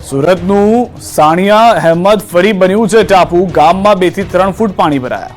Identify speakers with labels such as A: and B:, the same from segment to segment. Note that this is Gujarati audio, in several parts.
A: સુરતનું સાણિયા અહેમદ ફરી બન્યું છે ટાપુ. ગામમાં 2 થી 3 ફૂટ પાણી ભરાયા.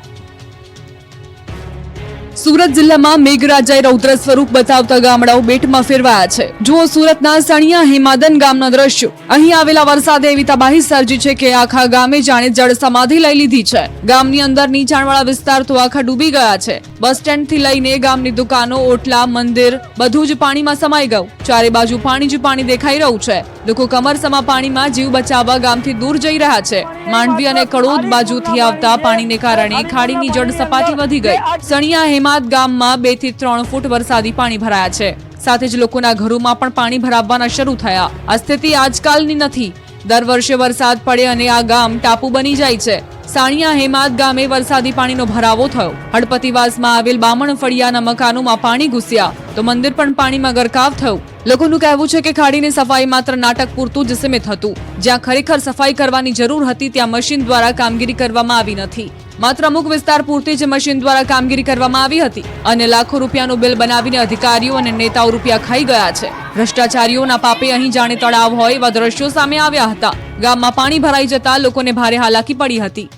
B: સુરત જિલ્લામાં મેઘરાજાએ રૌદ્ર સ્વરૂપ બતાવતા ગામડાઓ બેટમાં ફેરવાયા છે. જુઓ સુરતના સણિયા હેમાદન ગામના દ્રશ્યો. અહીં આવેલા વરસાદે એવી તબાહી સર્જી છે કે આખા ગામે જાણે જળ સમાધિ લઈ લીધી છે. ગામની અંદર નીચાણવાળા વિસ્તાર તો આખા ડૂબી ગયા છે. બસ સ્ટેન્ડ થી લઈને ગામની દુકાનો, ઓટલા, મંદિર બધું જ પાણીમાં સમાઈ ગયું. ચારે બાજુ પાણી જ પાણી દેખાઈ રહ્યું છે. લોકો કમરસમા પાણીમાં જીવ બચાવવા ગામથી દૂર જઈ રહ્યા છે. માંડવી અને કડોદ બાજુથી આવતા પાણીને કારણે ખાડીની જળ સપાટી વધી ગઈ. સણિયા હેમાદ ગામમાં 2 થી 3 ફૂટ વરસાદી પાણી ભરાયા છે. સાથે જ લોકોના ઘરોમાં પણ પાણી ભરાવવાના શરૂ થયા. આ સ્થિતિ આજકાલની નથી. દર વર્ષે વરસાદ પડે અને આ ગામ ટાપુ બની જાય છે. સાણિયા હેમાદ ગામે વરસાદી પાણીનો ભરાવો થયો. હળપતિવાસમાં આવેલ બામણ ફળિયાના મકાનોમાં પાણી ઘૂસ્યા તો મંદિર પણ પાણીમાં ગરકાવ થયું. લોકોનું કહેવું છે કે ખાડીની સફાઈ માત્ર નાટક પૂરતું જ સીમિત હતું. જ્યાં ખરેખર સફાઈ કરવાની જરૂર હતી ત્યાં મશીન દ્વારા કામગીરી કરવામાં આવી નથી. માત્ર અમુક વિસ્તાર પૂરતી જ મશીન દ્વારા કામગીરી કરવામાં આવી હતી અને લાખો રૂપિયાનું બિલ બનાવીને અધિકારીઓ અને નેતાઓ રૂપિયા ખાઈ ગયા છે. ભ્રષ્ટાચારીઓના પાપે અહીં જાણે તળાવ હોય એવા દ્રશ્યો સામે આવ્યા હતા. ગામમાં પાણી ભરાઈ જતા લોકોને ભારે હાલાકી પડી હતી.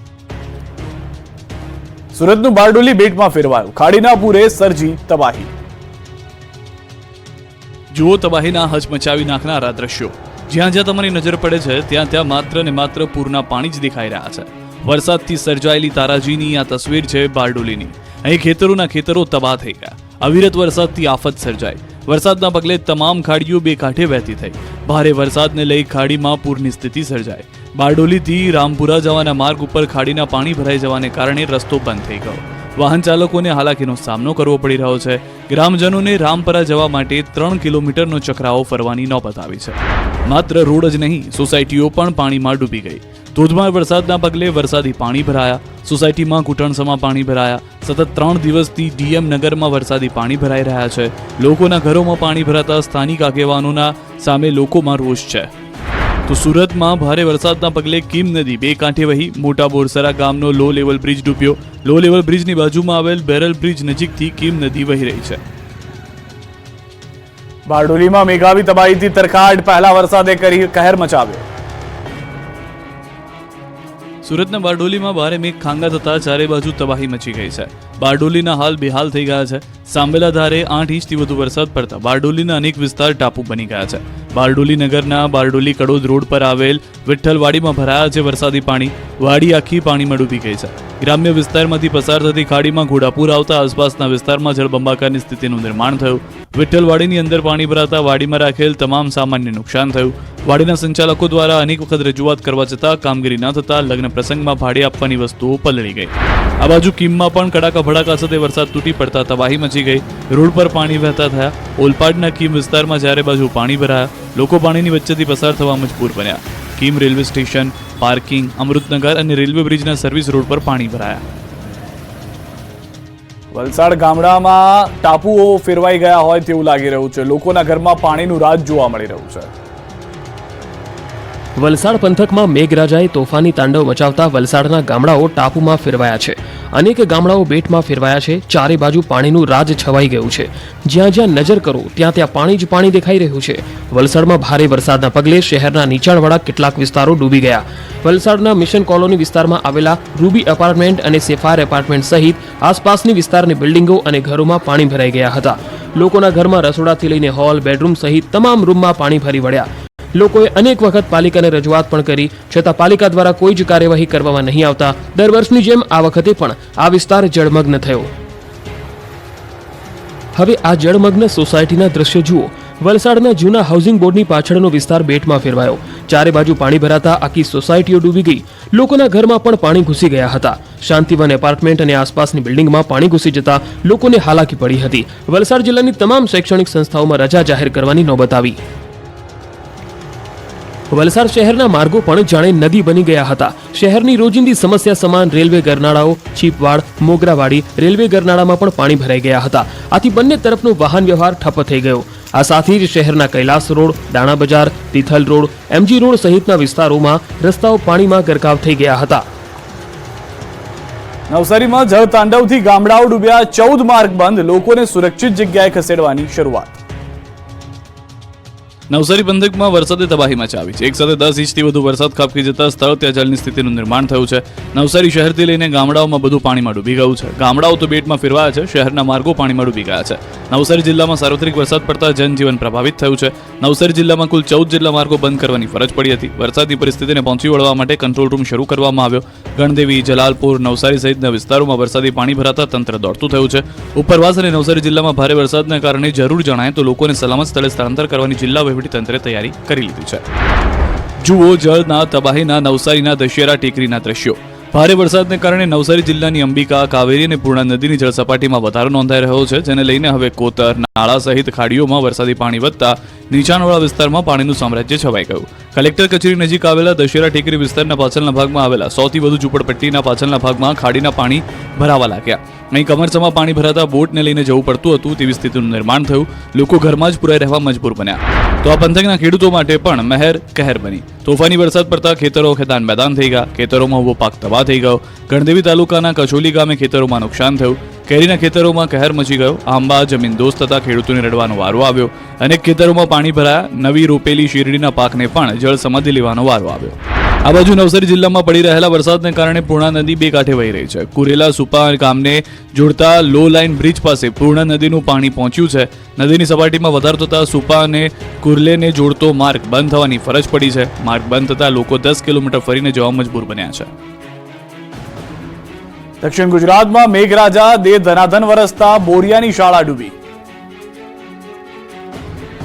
A: સુરતનું બારડોલી બેટમાં ફેરવાયું. ખાડીના પૂરે સર્જી તબાહી.
C: જુઓ તબાહીના હચમચાવી નાખનારા દ્રશ્યો. જ્યાં જ્યાં તમારી નજર પડે છે ત્યાં ત્યાં માત્ર ને માત્ર પૂરના પાણી જ દેખાઈ રહ્યા છે. વરસાદથી સર્જાયેલી તારાજીની આ તસવીર છે બારડોલીની. અહીં ખેતરોના ખેતરો તબાહ થઈ ગયા. અવિરત વરસાદથી આફત સર્જાઈ. વરસાદના પગલે તમામ ખાડીઓ બે કાંઠે વહેતી થઈ. ભારે વરસાદને લઈ ખાડીમાં પૂરની સ્થિતિ સર્જાઈ. બારડોલીથી રામપુરા જવાના માર્ગ ઉપર ખાડીના પાણી ભરાઈ જવાને કારણે રસ્તો બંધ થઈ ગયો. વાહન ચાલકોને હાલાકીનો સામનો કરવો પડી રહ્યો છે. ગ્રામજનોને રામપરા જવા માટે 3 કિલોમીટરનો ચક્રાવો ફરવાની નોબત આવી છે. માત્ર રોડ જ નહીં, સોસાયટીઓ પણ પાણીમાં ડૂબી ગઈ. ધોધમાર વરસાદના પગલે વરસાદી પાણી ભરાયા. સોસાયટીમાં ઘૂંટણસમાં પાણી ભરાયા. સતત 3 દિવસથી ડીએમ નગરમાં વરસાદી પાણી ભરાઈ રહ્યા છે. લોકોના ઘરોમાં પાણી ભરાતા સ્થાનિક આગેવાનોના સામે લોકોમાં રોષ છે. તો સુરતમાં ભારે વરસાદના પગલે કીમ નદી બે કાંઠે વહી. મોટા બોરસરા ગામનો લો લેવલ બ્રિજ ડૂબ્યો. લો લેવલ બ્રિજની બાજુમાં આવેલ બેરલ બ્રિજ નજીકથી કીમ નદી વહી રહી છે.
A: બારડોલીમાં મેઘાવી તબાહીથી તરખાટ. પહેલા વરસાદે કરી કહેર મચાવ્યો.
C: સુરતના બારડોલીમાં ભારે મેઘ ખાંગા થતા ચારે બાજુ તબાહી મચી ગઈ છે. બારડોલીના હાલ બેહાલ થઈ ગયા છે. સાંભેલા ધારે 8 ઇંચથી વધુ વરસાદ પડતા બારડોલીના અનેક વિસ્તાર ટાપુ બની ગયા છે. બારડોલી નગરના બારડોલી કડોદ રોડ પર આવેલ વિઠ્ઠલવાડીમાં ભરાયા છે વરસાદી પાણી. વાડી આખી પાણીમાં ડૂબી ગઈ છે. ગ્રામ્ય વિસ્તારમાંથી પસાર થતી ખાડીમાં ઘોડાપુર આવતા આસપાસના વિસ્તારમાં જળબંબાકારની સ્થિતિનું નિર્માણ થયું. વિઠ્ઠલવાડીની અંદર પાણી ભરાતા વાડીમાં રાખેલ તમામ સામાનને નુકસાન થયું. વાડીના સંચાલકો દ્વારા અનેક વખત રજૂઆત કરવા છતાં કામગીરી ન થતા લગ્ન પ્રસંગમાં ભાડે આપવાની વસ્તુઓ પલળી ગઈ. આ બાજુ કીમમાં પણ કડાકા ભડાકા સાથે વરસાદ તૂટી પડતા તબાહી મચી ગઈ. રોડ પર પાણી વહેતા થયા. ઓલપાડના કીમ વિસ્તારમાં ચારે બાજુ પાણી ભરાયા. લોકો પાણીની વચ્ચેથી પસાર થવા મજબૂર બન્યા. Kim railway station, parking, Amrutnagar અને રેલવે બ્રિજના સર્વિસ રોડ પર પાણી ભરાયા.
A: વલસાડ ગામડામાં ટાપુઓ ફેરવાઈ ગયા હોય તેવું લાગી રહ્યું છે. લોકોના ઘરમાં પાણીનું રાજ જોવા મળી રહ્યું છે.
D: વલસાડ પંથકમાં મેઘરાજાએ તોફાની તાંડવ મચાવતા વલસાડના ગામડાઓ ટાપુમાં ફેરવાયા છે. અનેક ગામડાઓ બેટમાં ફેરવાયા છે. ચારે બાજુ પાણીનું રાજ છવાઈ ગયું છે. જ્યાં જ્યાં નજર કરો ત્યાં ત્યાં પાણી જ પાણી દેખાઈ રહ્યું છે. વલસાડમાં ભારે વરસાદના પગલે શહેરના નીચાણવાળા કેટલાક વિસ્તારો ડૂબી ગયા. વલસાડના મિશન કોલોની વિસ્તારમાં આવેલા રૂબી એપાર્ટમેન્ટ અને સેફાયર એપાર્ટમેન્ટ સહિત આસપાસની વિસ્તારની બિલ્ડિંગો અને ઘરોમાં પાણી ભરાઈ ગયા હતા. લોકોના ઘરમાં રસોડાથી લઈને હોલ, બેડરૂમ સહિત તમામ રૂમમાં પાણી ભરી વળ્યા. લોકોએ અનેક વખત પાલિકાને રજૂઆત પણ કરી, છતાં પાલિકા દ્વારા કોઈ જ કાર્યવાહી કરવામાં નહીં આવતા દર વર્ષની જેમ આ વખતે પણ આ વિસ્તાર જળમગ્ન થયો. હવે આ જળમગ્ન સોસાયટીના દ્રશ્યો જુઓ. વલસાડના જૂના હાઉસિંગ બોર્ડની પાછળનો વિસ્તાર બેટમાં ફેરવાયો. ચારે બાજુ પાણી ભરાતા આખી સોસાયટીઓ ડૂબી ગઈ. લોકોના ઘરમાં પણ પાણી ઘૂસી ગયા હતા. શાંતિવન એપાર્ટમેન્ટ અને આસપાસની બિલ્ડિંગમાં પાણી ઘૂસી જતા લોકોને હાલાકી પડી હતી. વલસાડ જિલ્લાની તમામ શૈક્ષણિક સંસ્થાઓમાં રજા જાહેર કરવાની નોબત આવી. વલસાડ શહેરના માર્ગો પણ જાણે નદી બની ગયા હતા. શહેરની રોજિંદી સમસ્યા સમાન રેલવે ગરનાળાઓ, છીપવાડ, મોગરાવાડી રેલવે ગરનાળામાં પણ પાણી ભરાઈ ગયા હતા. આથી બંને તરફનો વાહન વ્યવહાર ઠપ્પ થઈ ગયો. આ સાથે જ શહેરના કૈલાસ રોડ, દાણા બજાર, તિથલ રોડ, એમજી રોડ સહિતના વિસ્તારોમાં રસ્તાઓ પાણીમાં ગરકાવ થઈ ગયા હતા.
A: નવસારીમાં જળ તાંડવથી ગામડાઓ ડૂબ્યા. 14 માર્ગ બંધ. લોકોને સુરક્ષિત જગ્યાએ ખસેડવાની શરૂઆત.
C: નવસારી પંથકમાં વરસાદે તબાહી મચાવી છે. એક સાથે 10 ઇંચથી વધુ વરસાદ ખાબકી જતા સ્થળ ત્યાં જળની સ્થિતિનું નિર્માણ થયું છે. નવસારી શહેરથી લઈને ગામડાઓમાં બધું પાણીમાં ડૂબી ગયું છે. ગામડાઓ તો બેટમાં ફેરવાયા છે, શહેરના માર્ગો પાણીમાં ડૂબી ગયા છે. નવસારી જિલ્લામાં સાર્વત્રિક વરસાદ પડતા જનજીવન પ્રભાવિત થયું છે. નવસારી જિલ્લામાં કુલ 14 જેટલા માર્ગો બંધ કરવાની ફરજ પડી હતી. વરસાદની પરિસ્થિતિને પહોંચી વળવા માટે કંટ્રોલ રૂમ શરૂ કરવામાં આવ્યો. ગણદેવી, જલાલપુર, નવસારી સહિતના વિસ્તારોમાં વરસાદી પાણી ભરાતા તંત્ર દોડતું થયું છે. ઉપરવાસ અને નવસારી જિલ્લામાં ભારે વરસાદના કારણે જરૂર જણાય તો લોકોને સલામત સ્થળે સ્થળાંતર કરવાની જિલ્લા વહીવટીતંત્રે તૈયારી કરી લીધી છે. જુઓ જળના તબાહીના નવસારીના દશેરા ટેકરીના દ્રશ્યો. ભારે વરસાદને કારણે નવસારી જિલ્લાની અંબિકા, કાવેરી અને પૂર્ણા નદીની જળસપાટીમાં વધારો નોંધાઈ રહ્યો છે, જેને લઈને હવે કોતર, નાળા સહિત ખાડીઓમાં વરસાદી પાણી વધતા નીચાણવાળા વિસ્તારમાં પાણીનું સામ્રાજ્ય છવાઈ ગયું. કલેક્ટર કચેરી નજીક આવેલા દશેરા ટેકરી વિસ્તારના પાછળના ભાગમાં આવેલા 100 થી વધુ ઝૂંપડપટ્ટીના પાછળના ભાગમાં ખાડીના પાણી ભરાવા લાગ્યા. અહીં કમરસમાં પાણી ભરાતા બોટને લઈને જવું પડતું હતું તેવી સ્થિતિનું નિર્માણ થયું. લોકો ઘરમાં જ પુરાઈ રહેવા મજબૂર બન્યા. તો આ પંથકના ખેડૂતો માટે પણ મહેર કહેર બની. તોફાની વરસાદ પડતા ખેતરો ખેતાન મેદાન થઈ ગયા. ખેતરોમાં ઉભો પાક તબાહ થઈ ગયો. ગણદેવી તાલુકાના કચોલી ગામે ખેતરોમાં નુકસાન થયું. કેરીના ખેતરોમાં કહેર મચી ગયો. આંબા જમીન દોસ્ત થતા ખેડૂતોને રડવાનો વારો આવ્યો. અનેક ખેતરોમાં પાણી ભરાયા. નવી રોપેલી શેરડીના પાકને પણ જળ સમાધિ લેવાનો વારો આવ્યો. આ બાજુ નવસારી જિલ્લામાં પડી રહેલા વરસાદને કારણે પૂર્ણા નદી બે કાંઠે વહી રહી છે. કુરેલા સુપા ગામને જોડતા લો લાઇન બ્રિજ પાસે પૂર્ણા નદીનું પાણી પહોંચ્યું છે. નદીની સપાટીમાં વધારો થતા સુપા અને કુર્લેને જોડતો માર્ગ બંધ થવાની ફરજ પડી છે. માર્ગ બંધ થતા લોકો 10 કિલોમીટર ફરીને જવા મજબૂર બન્યા છે.
A: દક્ષિણ ગુજરાતમાં મેઘરાજા દે ધનાધન વરસતા બોરિયાની શાળા ડૂબી.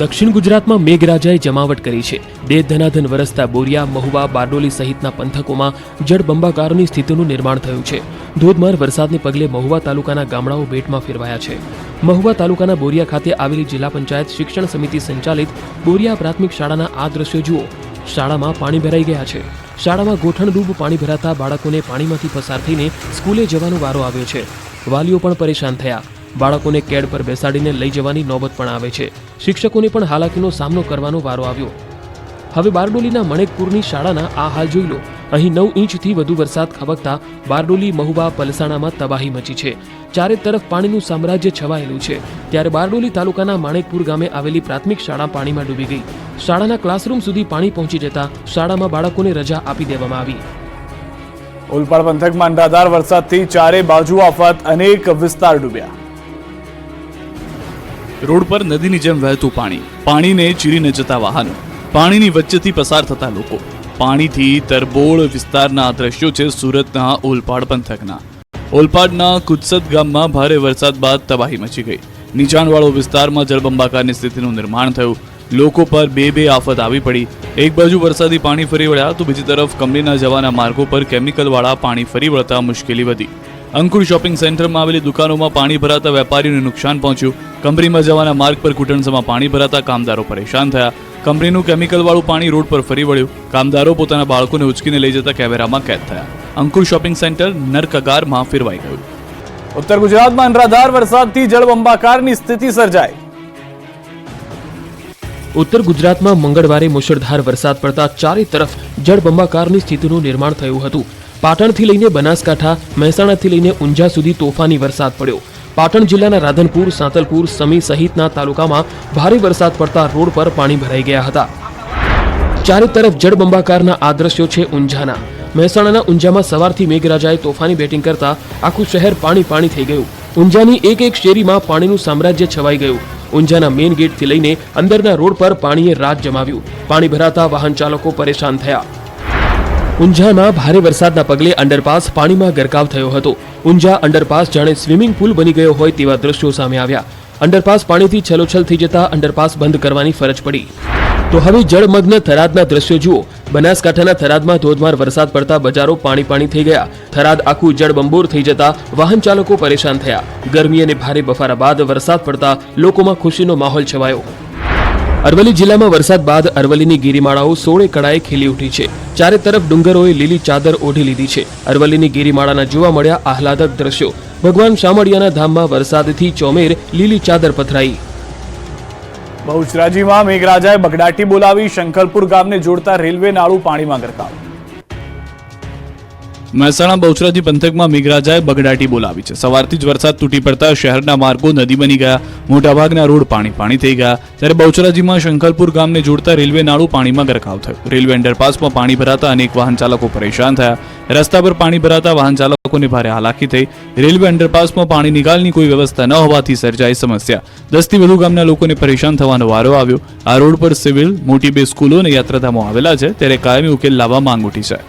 D: દક્ષિણ ગુજરાતમાં મેઘરાજાએ જમાવટ કરી છે. દે ધનાધન વરસતા બોરિયા, મહુવા, બારડોલી સહિતના પંથકોમાં જળબંબાકારની સ્થિતિનું નિર્માણ થયું છે. ધોધમાર વરસાદને પગલે મહુવા તાલુકાના ગામડાઓ બેટમાં ફેરવાયા છે. મહુવા તાલુકાના બોરિયા ખાતે આવેલી જિલ્લા પંચાયત શિક્ષણ સમિતિ સંચાલિત બોરિયા પ્રાથમિક શાળાના આ દ્રશ્યો જુઓ. શાળામાં પાણી ભરાઈ ગયા છે. શાળામાં ગોઠણડૂબ પાણી ભરાતા બાળકોને પાણીમાંથી પસાર થઈને સ્કૂલે જવાનો વારો આવ્યો છે. વાલીઓ પણ પરેશાન થયા. બાળકોને કેડ પર બેસાડીને લઈ જવાની નોબત પણ આવે છે. શિક્ષકોને પણ હાલાકીનો સામનો કરવાનો વારો આવ્યો. હવે બારડોલીના મણેકપુરની શાળાના આ હાલ જોઈ લો. અહીં 9 ઇંચથી વધુ વરસાદ ખાબકતા બારડોલી, મહુવા, પલસાણામાં તબાહી મચી છે. ચારે તરફ પાણીનું સામ્રાજ્ય છવાયેલું છે. ત્યારે બારડોલી તાલુકાના માણેકપુર ગામે આવેલી પ્રાથમિક શાળા પાણીમાં ડૂબી ગઈ. શાળાના ક્લાસરૂમ સુધી પાણી પહોંચી જતા શાળામાં બાળકોને રજા આપી દેવામાં આવી.
A: ઓલપાડ પંથકમાં અનરાધાર વરસાદથી ચારે બાજુ આફત, અનેક વિસ્તાર ડૂબ્યા.
C: રોડ પર નદીની જેમ વહેતું પાણી, પાણીને ચીરીને જતા વાહનો, પાણીની વચ્ચેથી પસાર થતા લોકો. પાણીથી તરબોળ વિસ્તારના આ દ્રશ્યો છે સુરતના ઓલપાડ પંથકના. ઓલપાડના કુત્સદ ગામમાં ભારે વરસાદ બાદ તબાહી મચી ગઈ. નીચાણવાળો વિસ્તારમાં જળબંબાકારની સ્થિતિનું નિર્માણ થયું. લોકો પર બે આફત આવી પડી. એક બાજુ વરસાદી પાણી ફરી વળ્યા તો બીજી તરફ કંપનીના જવાના માર્ગો પર કેમિકલવાળા પાણી ફરી વળતા મુશ્કેલી વધી. અંકુર શોપિંગ સેન્ટરમાં આવેલી દુકાનોમાં પાણી ભરાતા વેપારીઓને નુકસાન પહોંચ્યું. કંપનીમાં જવાના માર્ગ પર ઘૂંટણસમાં પાણી ભરાતા કામદારો પરેશાન થયા. કંપનીનું કેમિકલવાળું પાણી રોડ પર ફરી વળ્યું. કામદારો પોતાના બાળકોને ઉચકીને લઈ જતા કેમેરામાં કેદ થયા. અંકુર શોપિંગ સેન્ટર નરકગારમાં ફેરવાઈ ગયું.
A: ઉત્તર ગુજરાતમાં અનરાધાર વરસાદથી જળબંબાકારની સ્થિતિ સર્જાઈ.
D: ઉત્તર ગુજરાતમાં મંગળવારે મુશળધાર વરસાદ પડતા ચારે તરફ જળબંબાકારની સ્થિતિનું નિર્માણ થયું હતું. પાટણથી લઈને બનાસકાંઠા, મહેસાણાથી લઈને ઊંઝા સુધી તોફાની વરસાદ પડ્યો. પાટણ જિલ્લાના રાધનપુર, સાંતલપુર, સમી સહિતના તાલુકામાં ભારે વરસાદ પડતા રોડ પર પાણી ભરાઈ ગયા હતા. ચારે તરફ જળબંબાકારના આ દ્રશ્યો છે ઊંઝાના. મહેસાણાના ઊંઝામાં સવારથી મેઘરાજાએ તોફાની બેટિંગ કરતા આખું શહેર પાણી થઈ ગયું. ઊંઝાની એક શેરીમાં પાણીનું સામ્રાજ્ય છવાઈ ગયું. ઊંઝાના મેઇન ગેટથી લઈને અંદરના રોડ પર પાણીએ રાજ જમાવ્યું. પાણી ભરાતા વાહન ચાલકો પરેશાન થયા. ઊંઝામાં ભારે વરસાદના પગલે અંડરપાસ પાણીમાં ગરકાવ થયો હતો. ઊંઝા અંડરપાસ જાણે સ્વિમિંગ પુલ બની ગયો હોય તેવા દ્રશ્યો સામે આવ્યા. અંડરપાસ પાણીથી છલોછલ થઈ જતા અંડરપાસ બંધ કરવાની ફરજ પડી. તો હવે જળમગ્ન થરાદના દ્રશ્યો જુઓ. બનાસકાંઠાના થરાદમાં ધોધમાર વરસાદ પડતા બજારો પાણી થઈ ગયા. થરાદ આખું જળબંબોર થઈ જતા વાહન ચાલકો પરેશાન થયા. ગરમી અને ભારે બફારા બાદ વરસાદ પડતા લોકોમાં ખુશીનો માહોલ છવાયો. અરવલ્લી જિલ્લામાં વરસાદ બાદ અરવલ્લીની ગિરિમાળાઓ સોળે કળાએ ખીલી ઉઠી છે. ચારે તરફ ડુંગરોએ લીલી ચાદર ઓઢી લીધી છે. અરવલ્લીની ગિરિમાળાના જોવા મળ્યા આહલાદક દ્રશ્યો. ભગવાન શામળિયાના ધામમાં વરસાદથી ચોમેર લીલી ચાદર પથરાઈ.
A: બહુચરાજીમાં મેઘરાજાએ બગડાટી બોલાવી. શંખલપુર ગામને જોડતા રેલવે નાળું પાણીમાં ગરકાવ.
C: મહેસાણા બહુચરાજી પંથકમાં મેઘરાજાએ બગડાટી બોલાવી છે. સવારથી જ વરસાદ તૂટી પડતા શહેરના માર્ગો નદી બની ગયા. મોટાભાગના રોડ પાણી થઈ ગયા. ત્યારે બહુચરાજીમાં શંખલપુર ગામને જોડતા રેલવે નાળું પાણીમાં ગરકાવ થયું. રેલવે અંડરપાસમાં પાણી ભરાતા અનેક વાહન ચાલકો પરેશાન થયા. રસ્તા પર પાણી ભરાતા વાહન ચાલકોને ભારે હાલાકી થઈ. રેલવે અંડરપાસમાં પાણી નિકાલની કોઈ વ્યવસ્થા ન હોવાથી સર્જાઈ સમસ્યા. 10 થી વધુ ગામના લોકોને પરેશાન થવાનો વારો આવ્યો. આ રોડ પર સિવિલ, મોટી 2 સ્કૂલો અને યાત્રાધામો આવેલા છે, ત્યારે કાયમી ઉકેલ લાવવા માંગ ઉઠી છે.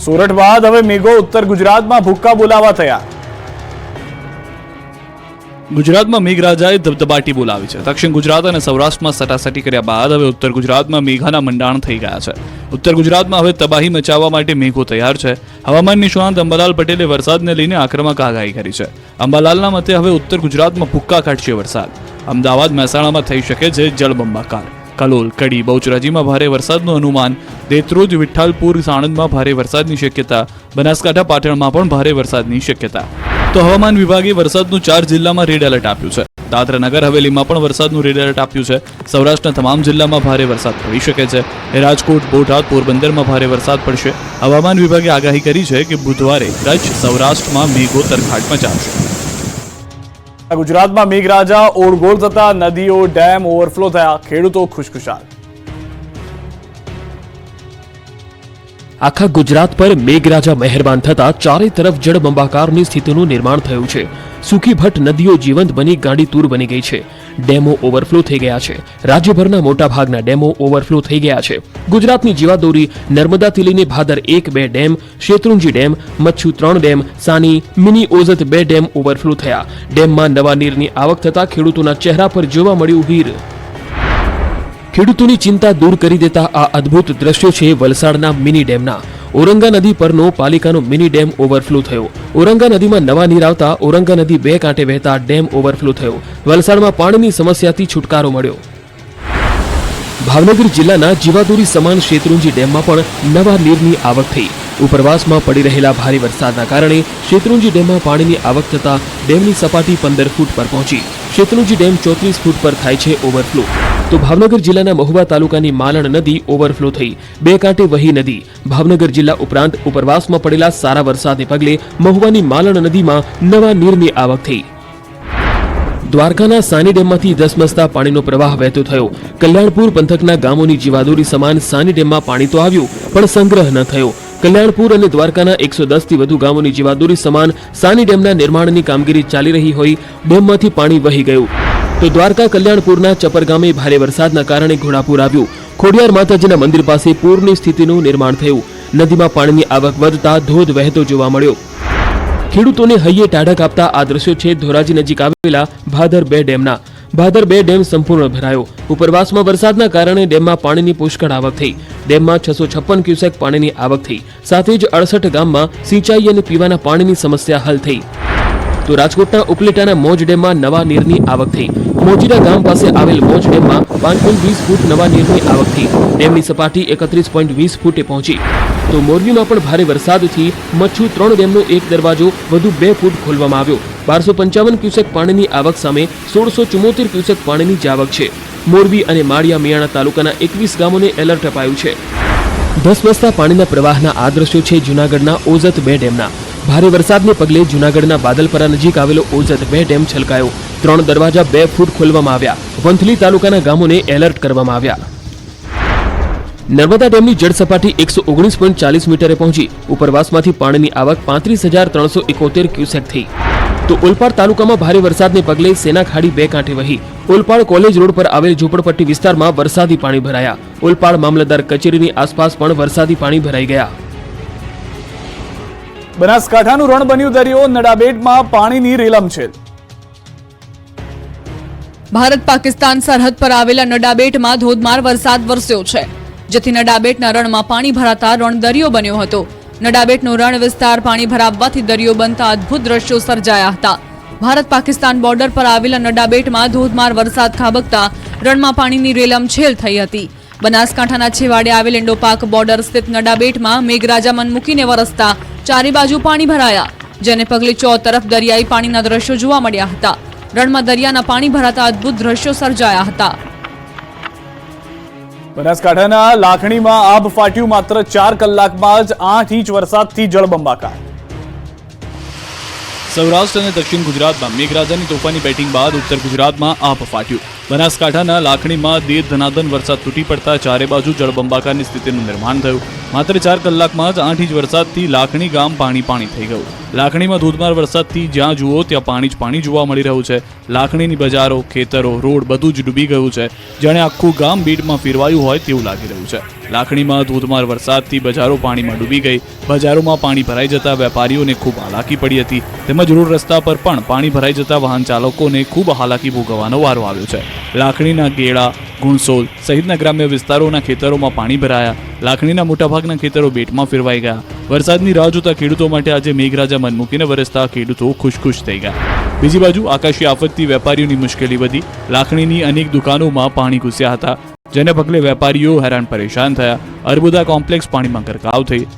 A: સુરત બાદ હવે મેઘો ઉત્તર ગુજરાતમાં ભૂક્કા બોલાવા થયા.
C: ગુજરાતમાં મેઘરાજાએ ધબધબાટી બોલાવી છે. દક્ષિણ ગુજરાત અને સૌરાષ્ટ્રમાં સટાસટી કર્યા બાદ હવે ઉત્તર ગુજરાતમાં મેઘાના મંડાણ થઈ ગયા છે. ઉત્તર ગુજરાતમાં હવે તબાહી મચાવવા માટે મેઘો તૈયાર છે. હવામાન નિષ્ણાંત અંબાલાલ પટેલે વરસાદને લઈને આક્રમક આગાહી કરી છે. અંબાલાલના મતે હવે ઉત્તર ગુજરાતમાં ભૂક્કા કાઢશે વરસાદ. અમદાવાદ, મહેસાણામાં થઈ શકે છે જળબંબાકાર. કલોલ, કડી, બહુચરાજીમાં ભારે વરસાદનું અનુમાન. દેત્રોજ, વિઠ્ઠલપુર, સાણંદમાં ભારે વરસાદની શક્યતા. બનાસકાંઠા, પાટણમાં પણ ભારે વરસાદની શક્યતા. તો હવામાન વિભાગે વરસાદનું 4 જિલ્લામાં રેડ એલર્ટ આપ્યું છે. દાદરા નગર હવેલીમાં પણ વરસાદનું રેડ એલર્ટ આપ્યું છે. સૌરાષ્ટ્રના તમામ જિલ્લામાં ભારે વરસાદ પડી શકે છે. રાજકોટ, બોટાદ, પોરબંદરમાં ભારે વરસાદ પડશે. હવામાન વિભાગે આગાહી કરી છે કે બુધવારે કચ્છ, સૌરાષ્ટ્રમાં મેઘો તરખાટ મચાવશે.
A: ગુજરાતમાં મેઘરાજા ઓળગોળ થતા નદીઓ, ડેમ ઓવરફ્લો થયા. ખેડૂતો ખુશખુશાલ.
D: આખા ગુજરાત પર મેઘરાજા મહેરબાન થતા ચારે તરફ જળબંબાકારની સ્થિતિનું નિર્માણ થયું છે. સૂકી ભટ્ટ નદીઓ જીવંત બની ગાંડી તૂર બની ગઈ છે. ડેમો ઓવરફ્લો થઈ ગયા છે. રાજ્યભરના મોટાભાગના ડેમો ઓવરફ્લો થઈ ગયા છે. ગુજરાતની જીવાદોરી નર્મદાથી લઈને Bhadar 1-2 dam, Shetrunji dam, Machhu 3 dam, Sani, mini Ozat 2 dam overflow થયા. ડેમમાં નવા નીરની આવક થતા ખેડૂતોના ચહેરા પર જોવા મળ્યું હીર. ખેડૂતોની ચિંતા દૂર કરી દેતા આ અદ્ભુત દ્રશ્યો છે વલસાડના મિની ડેમના. ઓરંગા નદી પરનો પાલિકાનો મિની ડેમ ઓવરફ્લો થયો. ઓરંગા નદીમાં નવા નીર આવતા ઓરંગા નદી 2 કાંઠે વહેતા ડેમ ઓવરફ્લો થયો. વલસાડમાં પાણીની સમસ્યાથી છુટકારો મળ્યો. ભાવનગર જિલ્લાના જીવાદોરી સમાન શેત્રુંજી ડેમમાં પણ નવા નીરની આવક થઈ. ઉપરવાસમાં પડી રહેલા ભારે વરસાદના કારણે શેત્રુંજી ડેમમાં પાણીની આવક થતા ડેમની સપાટી 15 ફૂટ પર પહોંચી. શેત્રુંજી ડેમ 34 ફૂટ પર થાય છે ઓવરફ્લો. તો ભાવનગર જિલ્લાના મહુવા તાલુકાની માલણ નદી ઓવરફ્લો થઈ. 2 કાંઠે વહી નદી. ભાવનગર જિલ્લા ઉપરાંત ઉપરવાસમાં પડેલા સારા વરસાદને પગલે મહુવાની માલણ નદીમાં નવા નીરની આવક થઈ. દ્વારકાના સાની ડેમમાંથી ધસમસતા પાણીનો પ્રવાહ વહેતો થયો. કલ્યાણપુર પંથકના ગામોની જીવાદોરી સમાન સાની ડેમમાં પાણી તો આવ્યું, પણ સંગ્રહ ન થયો. કલ્યાણપુર અને દ્વારકાના 110 થી વધુ ગામોની જીવાદોરી સમાન સાની ડેમના નિર્માણની કામગીરી ચાલી રહી હોય ડેમમાંથી પાણી વહી ગયું. તો દ્વારકા કલ્યાણપુરના ચપર ગામે ભારે વરસાદના કારણે ઘોડાપુર આવ્યું. ખોડિયાર માતાજીના મંદિર પાસે પૂરની સ્થિતિનું નિર્માણ થયું. નદીમાં પાણીની આવક વધતા ધોધ વહેતો જોવા મળ્યો. ખેડૂતોને હૈયે ટાઢક આપતા આ દ્રશ્યો છે ધોરાજી નજીક આવેલા ભાદર 2 ડેમના. ભાદર 2 ડેમ સંપૂર્ણ ભરાયો. ઉપરવાસમાં વરસાદના કારણે ડેમમાં પાણીની પુષ્કળ આવક થઈ. ડેમમાં 656 ક્યુસેક પાણીની આવક થઈ. સાથે જ 68 ગામમાં સિંચાઈ અને પીવાના પાણીની સમસ્યા હલ થઈ. તો રાજકોટના ઉપલેટાના મોજ ડેમમાં નવા નીરની આવક થઈ. મોજીરા ગામ પાસે આવેલ મોજ ડેમમાં 5.20 ફૂટ નવા નીરની આવક થઈ. ડેમની સપાટી 31.20 ફૂટે પહોંચી. તો મોરબીમાં પણ ભારે વરસાદથી મચ્છુ 3 ડેમનો એક દરવાજો વધુ 2 ફૂટ ખોલવામાં આવ્યો. 1255 ક્યુસેક પાણીની આવક સામે 1674 ક્યુસેક પાણીની જ આવક છે. મોરબી અને માળિયા મિયાણા તાલુકાના 21 ગામોને એલર્ટ અપાયું છે. ધસમસતા પાણીના પ્રવાહના આ દ્રશ્યો છે જૂનાગઢના ઓઝત 2 ડેમના. ભારે વરસાદને પગલે જૂનાગઢના બાદલપરા નજીક આવેલો ઓઝત 2 ડેમ છલકાયો. 3 દરવાજા 2 ફૂટ ખોલવામાં આવ્યા. વંથલી તાલુકાના ગામોને એલર્ટ કરવામાં આવ્યા. નર્મદા ડેમની જળ સપાટી 119.40 મીટરે પહોંચી. ઉપરવાસમાંથી પાણીની આવક 35,371 ક્યુસેક થઈ. તો ઓલપાડ તાલુકામાં ભારે વરસાદને પગલે સેના ખાડી 2 કાંઠે વહી. ઓલપાડ કોલેજ રોડ પર આવેલ ઝૂંપડપટ્ટી વિસ્તારમાં વરસાદી પાણી ભરાયા. ઓલપાડ મામલતદાર કચેરીની આસપાસ પણ વરસાદી પાણી ભરાઈ ગયા.
A: બનાસકાંઠાનું રણ બન્યું દરિયો. નડાબેટમાં પાણીની રેલમછેલ.
B: ભારત પાકિસ્તાન સરહદ પર આવેલા નડાબેટમાં ધોધમાર વરસાદ વરસ્યો છે, જેથી નડાબેટના રણમાં પાણી ભરાતા રણ દરિયો બન્યો હતો. નડાબેટનો રણ વિસ્તાર પાણી ભરાવવાથી દરિયો બનતા અદ્ભુત દ્રશ્યો સર્જાયા હતા. ભારત પાકિસ્તાન બોર્ડર પર આવેલા નડાબેટમાં ધોધમાર વરસાદ ખાબકતા રણમાં પાણીની રેલમછેલ થઈ હતી. બનાસકાંઠાના છેવાડે આવેલ ઇન્ડોપાક બોર્ડર સ્થિત નડાબેટમાં મેઘરાજા મન મૂકીને વરસતા ચારે બાજુ પાણી ભરાયા, જેને પગલે ચોતરફ દરિયાઈ પાણીના દ્રશ્યો જોવા મળ્યા હતા. રણમાં દરિયાના પાણી ભરાતા અદ્ભુત દ્રશ્યો સર્જાયા હતા.
A: બનાસકાંઠાના લાખણીમાં આભ ફાટ્યું. માત્ર 4 કલાકમાં જ 8 ઇંચ વરસાદથી જળબંબાકાર.
C: સૌરાષ્ટ્ર અને દક્ષિણ ગુજરાતમાં મેઘરાજાની તોફાની બેટિંગ બાદ ઉત્તર ગુજરાતમાં આભ ફાટ્યું. બનાસકાંઠાના લાખણીમાં દેર ધનાધન વરસાદ તૂટી પડતા ચારે બાજુ જળબંબાકારની સ્થિતિનું નિર્માણ થયું. માત્ર 4 કલાકમાં જ 8 ઇંચ વરસાદથી લાખણી ગામ પાણી થઈ ગયું. લાખણીમાં ધોધમાર વરસાદથી જ્યાં જુઓ ત્યાં પાણી જ પાણી જોવા મળી રહ્યું છે. લાખણીની બજારો, ખેતરો, રોડ બધું જ ડૂબી ગયું છે. જાણે આખું ગામ બેટમાં ફેરવાયું હોય તેવું લાગી રહ્યું છે. લાખણીમાં ધોધમાર વરસાદથી બજારો પાણીમાં ડૂબી ગઈ. બજારોમાં પાણી ભરાઈ જતા વેપારીઓને ખૂબ હાલાકી પડી હતી. તેમજ રોડ રસ્તા પર પણ પાણી ભરાઈ જતા વાહન ચાલકોને ખૂબ હાલાકી ભોગવવાનો વારો આવ્યો છે. લાખણીના ગેડા, ગુણસોલ સહિતના ગ્રામ્ય વિસ્તારોના ખેતરોમાં પાણી ભરાયા. લાખણીના મોટાભાગના ખેતરો બેટમાં ફેરવાઈ ગયા. વરસાદની રાહ જોતા ખેડૂતો માટે આજે મેઘરાજા મન મૂકીને વરસતા ખેડૂતો ખુશ થઈ ગયા. બીજી બાજુ આકાશી આફતથી વેપારીઓની મુશ્કેલી વધી. લાખણીની અનેક દુકાનોમાં પાણી ઘૂસ્યા હતા, જેને પગલે વેપારીઓ હેરાન પરેશાન થયા. અર્બુદા કોમ્પ્લેક્સ પાણીમાં ગરકાવ થઈ.